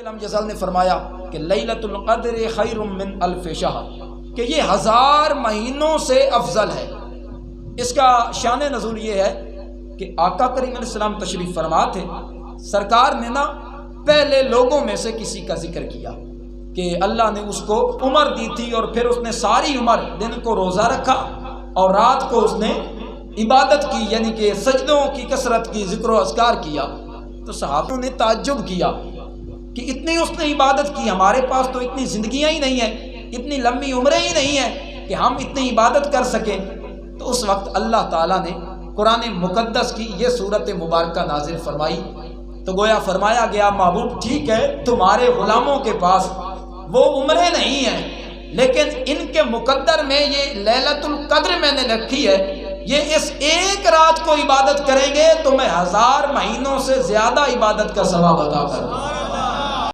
جزل نے فرمایا کہ لیلۃ القدر خیر من الف شہر، کہ یہ 1000 مہینوں سے افضل ہے۔ اس کا شان نزول یہ ہے کہ آقا کریم علیہ السلام تشریف فرما تھے، سرکار نے نا پہلے لوگوں میں سے کسی کا ذکر کیا کہ اللہ نے اس کو عمر دی تھی، اور پھر اس نے ساری عمر دن کو روزہ رکھا اور رات کو اس نے عبادت کی، یعنی کہ سجدوں کی کثرت کی، ذکر و اذکار کیا۔ تو صحابوں نے تعجب کیا کہ اتنی اس نے عبادت کی، ہمارے پاس تو اتنی زندگیاں ہی نہیں ہیں، اتنی لمبی عمریں ہی نہیں ہیں کہ ہم اتنی عبادت کر سکیں۔ تو اس وقت اللہ تعالیٰ نے قرآن مقدس کی یہ صورت مبارکہ نازل فرمائی۔ تو گویا فرمایا گیا محبوب ٹھیک ہے تمہارے غلاموں کے پاس وہ عمریں نہیں ہیں، لیکن ان کے مقدر میں یہ لیلۃ القدر میں نے رکھی ہے، یہ اس ایک رات کو عبادت کریں گے تو میں 1000 مہینوں سے زیادہ عبادت کا ثواب عطا کروں۔